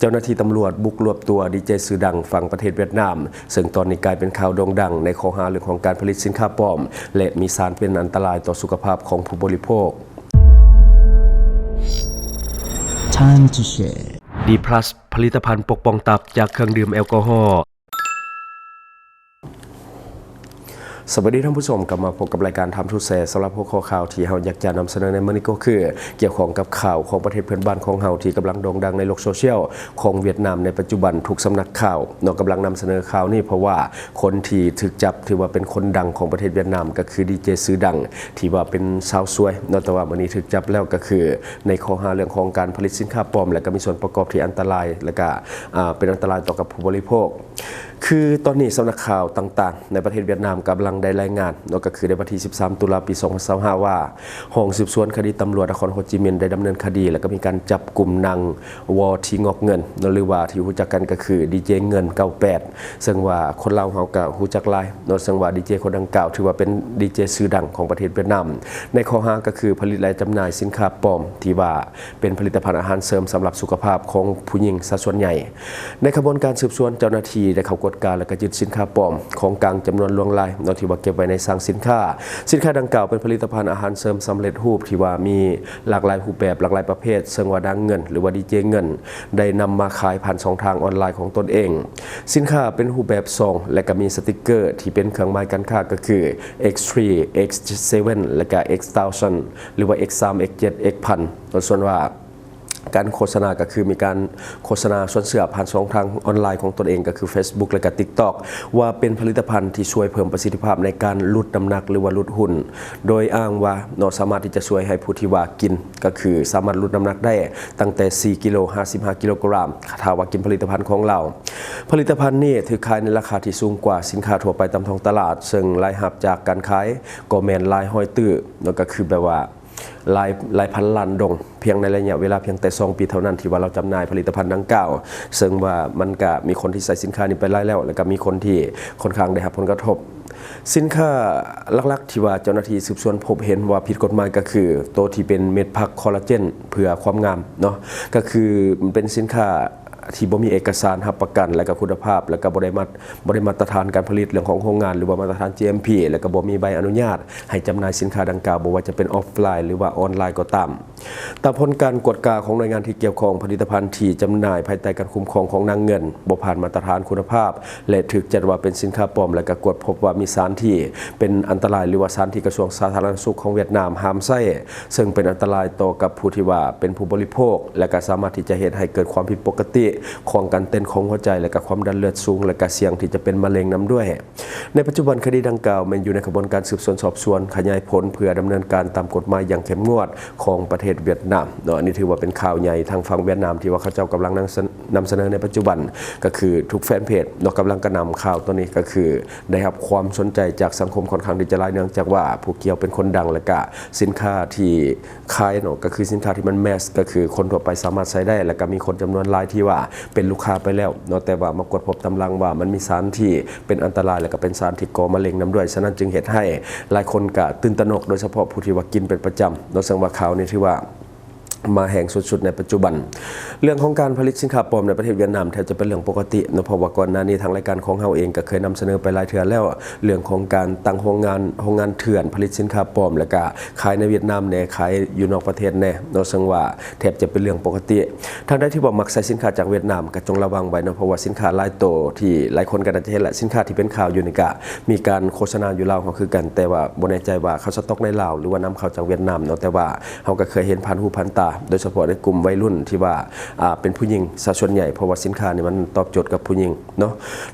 จ้าหน้าที่ตำรวจบุกรวบตัวดีเจชื่อดังฝั่งประเทศเวียดนามซึ่งตอนนี้กลายเป็นข่าวโด่งดังในข้อหาเรื่องของการผลิตสินค้าปลอมและมีสารเป็นอันตรายต่อสุขภาพของผู้บริโภค Time to share D+ ผลิตภัณฑ์ปกป้องตับจากเครื่องดื่มแอลกอฮอล์สวัสดีท่านผู้ชมกลับมาพบกับรายการทำทุเซสำหรับหัวข้อข่าวที่เราอยากจะนำเสนอในมื้อนี้ก็คือเกี่ยวข้องกับข่าวของประเทศเพื่อนบ้านของเราที่กำลังโด่งดังในโลกโซเชียลของเวียดนามในปัจจุบันทุกสำนักข่าวเรากำลังนำเสนอข่าวนี้เพราะว่าคนที่ถูกจับถือว่าเป็นคนดังของประเทศเวียดนามก็คือดีเจชื่อดังที่ว่าเป็นสาวสวยแต่ว่ามื้อนี้ถูกจับแล้วก็คือในข้อหาเรื่องของการผลิตสินค้าปลอมและก็มีส่วนประกอบที่อันตรายและก็เป็นอันตรายต่อกับผู้บริโภคคือตอนนี้สำนักข่าวต่างๆในประเทศเวียดนามกำลังได้รายงานก็คือในวันที่13 ตุลาคม ปี 2025 ว่าห้องสืบสวนคดีตำรวจนครโฮจิมินห์ได้ดำเนินคดีและก็มีการจับกลุ่มนางวอทีงอกเงินหรือว่าที่รู้จักกันก็คือดีเจเงิน 98ซึ่งว่าคนลาวเฮาก็รู้จักหลายซึ่งว่าดีเจคนดังกล่าวถือว่าเป็นดีเจชื่อดังของประเทศเวียดนามในข้อหาก็คือผลิตและจำหน่ายสินค้าปลอมที่ว่าเป็นผลิตภัณฑ์อาหารเสริมสำหรับสุขภาพของผู้หญิงซะส่วนใหญ่ในกระบวนการสืบสวนเจ้าหน้าที่ได้เข้ากฎการและก็ยึดสินค้าปลอมของกลางจำนวนล่วงลายที่ว่าเก็บไว้ในคลังสินค้าดังกล่าวเป็นผลิตภัณฑ์อาหารเสริมสำเร็จรูปที่ว่ามีหลากหลายรูปแบบหลากหลายประเภทซึ่งว่าดังเงินหรือว่าดีเจเงินได้นำมาขายผ่านช่องทางออนไลน์ของตนเองสินค้าเป็นรูปแบบซองและก็มีสติกเกอร์ที่เป็นเครื่องหมายการค้าก็คือ X3 X7 และก็ X1000 หรือว่า X3 X7 X1000 ส่วนว่าการโฆษณาก็คือมีการโฆษณาส่วนเสือผ่านช่องทางออนไลน์ของตนเองก็คือ Facebook และก็ TikTok ว่าเป็นผลิตภัณฑ์ที่ช่วยเพิ่มประสิทธิภาพในการลดน้ำหนักหรือว่าลดหุ่นโดยอ้างว่าสามารถที่จะช่วยให้ผู้ที่ว่ากินก็คือสามารถลดน้ำหนักได้ตั้งแต่4 กิโล 55 กิโลกรัมถ้าว่ากินผลิตภัณฑ์ของเราผลิตภัณฑ์นี้ถือขายในราคาที่สูงกว่าสินค้าทั่วไปตามท้องตลาดซึ่งรายรับจากการขายก็แม่นรายห้อยตื้อแล้วก็คือแบบว่าหลายพันล้านดงเพียงในระยะเวลาเพียงแต่2 ปีเท่านั้นที่ว่าเราจำหน่ายผลิตภัณฑ์ดังกล่าวซึ่งว่ามันก็มีคนที่ใส่สินค้านี้ไปไล่แล้วแล้วก็มีคนที่ค่อนข้างได้รับผลกระทบสินค้าหลักๆที่ว่าเจ้าหน้าที่สืบสวนพบเห็นว่าผิดกฎหมายก็คือตัวที่เป็นเม็ดผักคอลลาเจนเพื่อความงามก็คือมันเป็นสินค้าที่บ่มีเอกสารรับประกันและก็คุณภาพและก็บ่ได้มาตรฐานการผลิตเรื่องของโรงงานหรือว่ามาตรฐาน GMP และก็บ่มีใบอนุญาตให้จำหน่ายสินค้าดังกล่าวบ่ว่าจะเป็นออฟไลน์หรือว่าออนไลน์ก็ตามผลการกวดกาของหน่วยงานที่เกี่ยวข้องผลิตภัณฑ์ที่จำหน่ายภายใต้การคุ้มครองของนางเงินบ่ผ่านมาตรฐานคุณภาพและถูกจัดว่าเป็นสินค้าปลอมและก็กวดพบว่ามีสารที่เป็นอันตรายหรือว่าสารที่กระทรวงสาธารณสุขของเวียดนามห้ามใช้ซึ่งเป็นอันตรายต่อกับผู้ที่ว่าเป็นผู้บริโภคและก็สามารถที่จะเฮ็ดให้เกิดความผิดปกติของการเต้นของหัวใจและก็ความดันเลือดสูงและก็เสี่ยงที่จะเป็นมะเร็งนำด้วยในปัจจุบันคดีดังกล่าวมันอยู่ในกระบวนการสืบสวนสอบสวนขยายผลเพื่อดำเนินการตามกฎหมายอย่างเข้มงวดของประเทศเวียดนามอันนี้ถือว่าเป็นข่าวใหญ่ทางฝั่งเวียดนามที่ว่าเขาเจ้ากำลังนำเสนอในปัจจุบันก็คือทุกแฟนเพจกำลังกระนำข่าวตัวนี้ก็คือได้รับความสนใจจากสังคมค่อนข้างที่จะหลายเนื่องจากว่าผู้เกี่ยวเป็นคนดังและก็สินค้าที่ขายก็คือสินค้าที่มันแมสก็คือคนทั่วไปสามารถใช้ได้และก็มีคนจำนวนหลายที่ว่าเป็นลูกค้าไปแล้วแต่ว่ามากดพบตำลังว่ามันมีสารที่เป็นอันตรายและก็เป็นสารที่ก่อมะเร็งนำด้วยฉะนั้นจึงเหตุให้หลายคนก็ตื่นตระหนกโดยเฉพาะผู้ที่ว่ากินเป็นประจำโดยซึ่งว่าข่าวนี้ที่ว่ามาแห่งสุดๆในปัจจุบันเรื่องของการผลิตสินค้าปลอมในประเทศเวียดนามแทบจะเป็นเรื่องปกติเพราะว่าก่อนหน้านี้ทางรายการของเฮาเองก็เคยนำเสนอไปหลายเทื่อแล้วเรื่องของการตั้งโรงงานเถื่อนผลิตสินค้าปลอมและก็ขายในเวียดนามแน่ขายอยู่นอกประเทศแน่โดยซึ่งว่าแทบจะเป็นเรื่องปกติทางด้านที่บ่มักใช้สินค้าจากเวียดนามก็จงระวังไว้เพราะว่าสินค้าหลายตัวที่หลายคนก็น่าจะเห็นแหละสินค้าที่เป็นข่าวอยู่นี่ก็มีการโฆษณาอยู่ลาวเขาคือกันแต่ว่าบ่แน่ใจว่าเขาสต็อกในลาวหรือว่านำเข้าจากเวียดนามแต่ว่าเฮาก็เคยเห็นผ่านหูผ่านตาโดยเฉพาะในกลุ่มวัยรุ่นที่ว่าเป็นผู้หญิงซะส่วนใหญ่เพราะว่าสินค้านี่มันตอบโจทย์กับผู้หญิง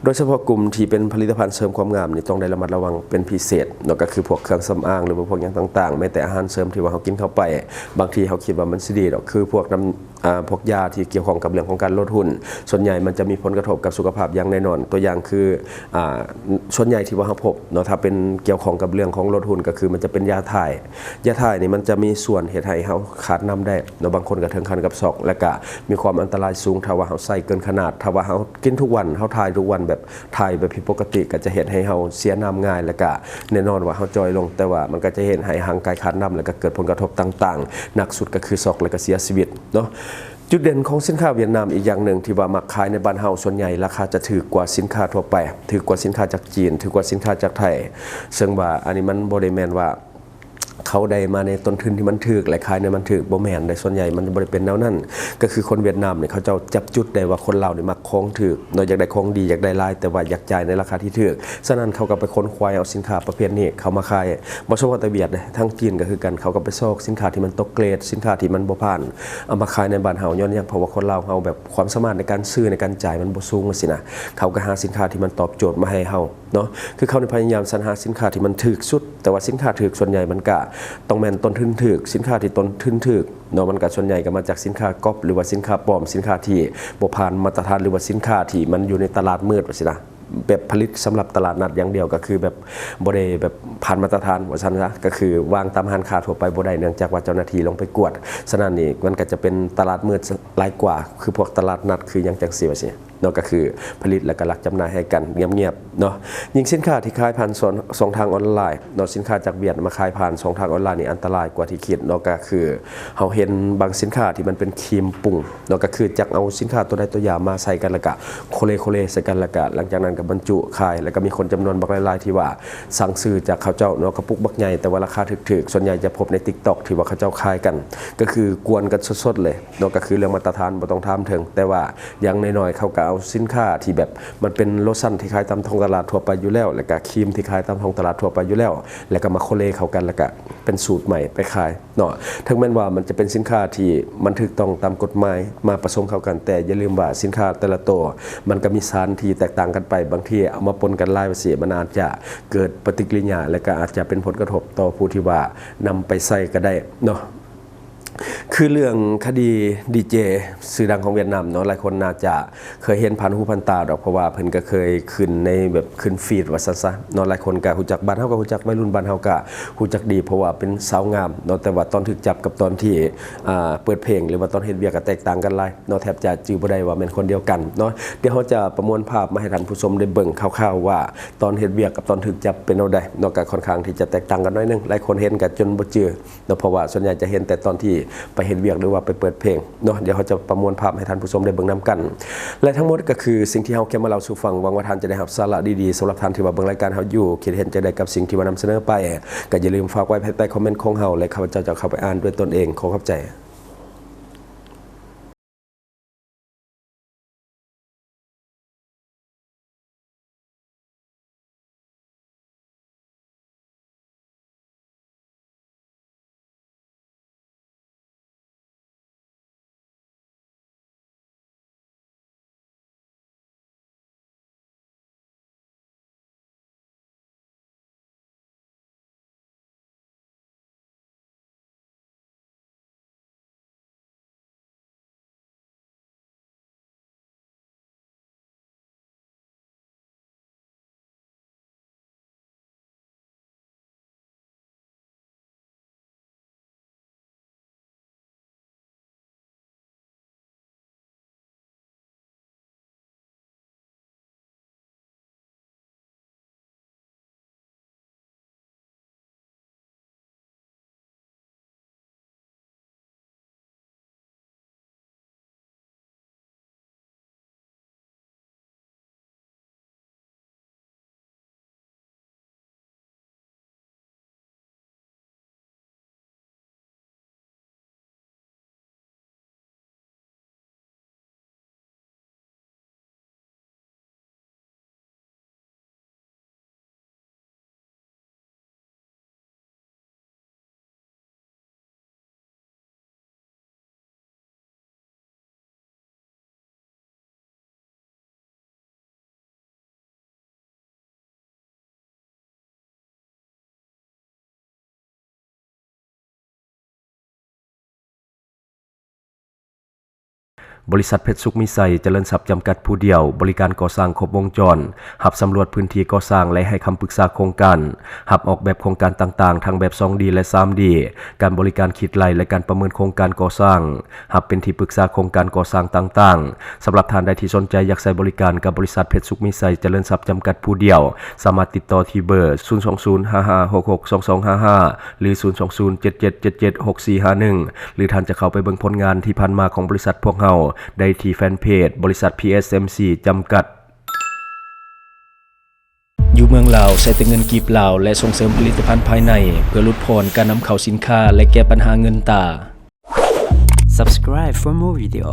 โดยเฉพาะกลุ่มที่เป็นผลิตภัณฑ์เสริมความงามนี่ต้องได้ระมัดระวังเป็นพิเศษก็คือพวกเครื่องสำอางหรือว่าพวกอย่างต่างๆแม้แต่อาหารเสริมที่ว่าเขากินเข้าไปบางทีเขาคิดว่ามันสิดีคือพวกน้ำพวกยาที่เกี่ยวข้องกับเรื่องของการลดหุ่นส่วนใหญ่มันจะมีผลกระทบกับสุขภาพอย่างแน่นอนตัวอย่างคือส่วนใหญ่ที่ว่าเขาพบถ้าเป็นเกี่ยวข้องกับเรื่องของลดหุ่นก็คือมันจะเป็นยาถ่ายนี่มันจะมีส่วนเหตุให้เขาขาดน้ำได้บางคนก็ถึงขั้นกับช็อกและก็มีความอันตรายสูงถ้าว่าเขาใส่เกินขนาดถ้าว่าเขากินทุกวันเขาถ่ายทุกวันแบบถ่ายแบบผิดปกติก็จะเห็นให้เขาเสียน้ำง่ายและก็แน่นอนว่าเขาจอยลงแต่ว่ามันก็จะเห็นให้ห่างกายขาดน้ำและก็เกิดผลกระทบต่างๆหนักสุดก็คือช็อกและก็เสียชีวิต จุดเด่นของสินค้าเวียดนามอีกอย่างหนึ่งที่ว่ามักขายในบ้านเฮาส่วนใหญ่ราคาจะถูกกว่าสินค้าทั่วไปถูกกว่าสินค้าจากจีนถูกกว่าสินค้าจากไทยซึ่งว่าอันนี้มันบ่ได้แม่นว่าเขาได้มาในต้นทุนที่มันถูกและขายในมันถูกบ่แม่นได้ส่วนใหญ่มันบ่ได้เป็นแนวนั้นก็คือคนเวียดนามเนี่ยเขาจะจับจุดได้ว่าคนลาวนี่มักของถูกเนาะอยากได้ของดีอยากได้หลายแต่ว่าอยากจ่ายในราคาที่ถูกฉะนั้นเขาก็ไปค้นคว้าเอาสินค้าประเภทนี้เข้ามาขายบ่เฉพาะแต่เวียดนะทั้งจีนก็คือกันเขาก็ไปซอกสินค้าที่มันตกเกรดสินค้าที่มันบ่ผ่านเอามาขายในบ้านเฮาย้อนหยังเพราะว่าคนลาวเฮาแบบความสามารถในการซื้อในการจ่ายมันบ่สูงจังซี่นะเขาก็หาสินค้าที่มันตอบโจทย์มาให้เฮาเนาะคือเขาพยายามสรรหาสินค้าที่มันถูกสุดแต่ว่าสินค้าถูกส่วนใหญ่มันก็ต้องแม่นต้นทุนถูกสินค้าที่ต้นทุนถูกเนาะมันก็ส่วนใหญ่ก็มาจากสินค้าก๊อปหรือว่าสินค้าปลอมสินค้าที่บ่ผ่านมาตรฐานหรือว่าสินค้าที่มันอยู่ในตลาดมืดว่าซี่นะแบบผลิตสำหรับตลาดนัดอย่างเดียวก็คือแบบบ่ได้แบบผ่านมาตรฐานว่าซั่นซะก็คือวางตามร้านค้าทั่วไปบ่ได้เนื่องจากว่าเจ้าหน้าที่ลงไปกวดฉะนั้นนี่มันก็จะเป็นตลาดมืดหลายกว่าคือพวกตลาดนัดคืออย่างจังซี่ว่าซี่เนาะก็คือผลิตและก็ลักจำหน่ายให้กันเงียบๆเนาะยิ่งสินค้าที่ขายผ่านช่องทางออนไลน์เนาะสินค้าจากเวียดมาขายผ่านช่องทางออนไลน์นี่อันตรายกว่าที่คิดเนาะก็คือเฮาเห็นบางสินค้าที่มันเป็นครีมปรุงเนาะก็คือจักเอาสินค้าตัวใดตัวอย่างมาใส่กันแล้วก็โคเลใส่กันแล้วก็หลังจากนั้นก็บรรจุขายแล้วก็มีคนจำนวนบักหลายๆที่ว่าสั่งซื้อจากเขาเจ้าเนาะกระปุกบักใหญ่แต่ว่าราคาถูกๆส่วนใหญ่จะพบใน TikTok ที่ว่าเขาเจ้าขายกันก็คือกวนกันสดๆเลยเนาะก็คือเรื่องมาตรฐานบ่ต้องถามถึงแต่ว่าอย่างน้อยๆเขาก็เอาสินค้าที่แบบมันเป็นโลชั่นที่ขายตามท้องตลาดทั่วไปอยู่แล้วแล้วก็ครีมที่ขายตามท้องตลาดทั่วไปอยู่แล้วแล้วก็มาโคเลเข้ากันแล้วก็เป็นสูตรใหม่ไปขายเนาะถึงแม้ว่ามันจะเป็นสินค้าที่มันถูกต้องตามกฎหมายมาผสมเข้ากันแต่อย่าลืมว่าสินค้าแต่ละตัวมันก็มีสารที่แตกต่างกันไปบางทีเอามาปนกันหลายว่าสิมันอาจจะเกิดปฏิกิริยาและก็อาจจะเป็นผลกระทบต่อผู้ที่ว่านำไปใส่ก็ได้เนาะคือเรื่องคดีดีเจชื่อดังของเวียดนามเนาะหลายคนน่าจะเคยเห็นผ่านหูผ่านตาดอกเพราะว่าเพิ่นก็เคยขึ้นในแบบขึ้นฟีดว่าซะเนาะหลายคนก็ฮู้จักบ้านเฮาก็ฮู้จักวัยรุ่นบ้านเฮาก็ฮู้จักดีเพราะว่าเป็นสาวงามเนาะแต่ว่าตอนถูกจับกับตอนที่เปิดเพลงหรือว่าตอนเฮ็ดเวียกก็แตกต่างกันหลายเนาะแทบจะจื้อบ่ได้ว่าแม่นคนเดียวกันเนาะเดี๋ยวเฮาจะประมวลภาพมาให้ท่านผู้ชมได้เบิ่งคร่าวๆว่าตอนเฮ็ดเวียกกับตอนถูกจับเป็นเอาใดเนาะก็ค่อนข้างที่จะแตกต่างกันหน่อยนึงหลายคนเห็นก็จนบ่เจอเนาะเพราะว่าส่วนใหญ่จะเห็นแต่ตอนที่ไปเฮ็ดเวียกหรือว่าไปเปิดเพลงเนาะเดี๋ยวเขาจะประมวลภาพให้ท่านผู้ชมได้เบิ่งนำกันและทั้งหมดก็คือสิ่งที่เฮาเก็บมาเล่าสู่ฟังหวังว่าท่านจะได้รับสาระดีๆสำหรับท่านที่ว่าเบิ่งรายการเฮาอยู่คิดเห็นจังได๋กับสิ่งที่ว่านำเสนอไปก็อย่าลืมฝากไว้ภายใต้คอมเมนต์ของเฮาและข้าพเจ้าจะเข้าไปอ่านด้วยตนเองขอขอบใจ บริษัทเพชรสุขมิไซเจริญทรัพย์จำกัดผู้เดียวบริการก่อสร้างครบวงจรหับสำรวจพื้นที่ก่อสร้างและให้คำปรึกษาโครงการหับออกแบบโครงการต่างๆทั้งแบบ 2D และ 3D การบริการคิดไล่และการประเมินโครงการก่อสร้างหับเป็นที่ปรึกษาโครงการก่อสร้างต่างๆสำหรับท่านใดที่สนใจอยากใช้บริการกับบริษัทเพชรสุขมิไซเจริญทรัพย์จำกัดผู้เดียวสามารถติดต่อที่เบอร์ 02055662255 หรือ 02077776451 หรือท่านจะเข้าไปเบิ่งผลงานที่ผ่านมาของบริษัทพวกเราได้ที่แฟนเพจบริษัท PSMC จำกัดอยู่เมืองลาวใช้แต่เงินกีบลาวและส่งเสริมผลิตภัณฑ์ภายในเพื่อลดผ่อนการนำเข้าสินค้าและแก้ปัญหาเงินตา Subscribe for more video.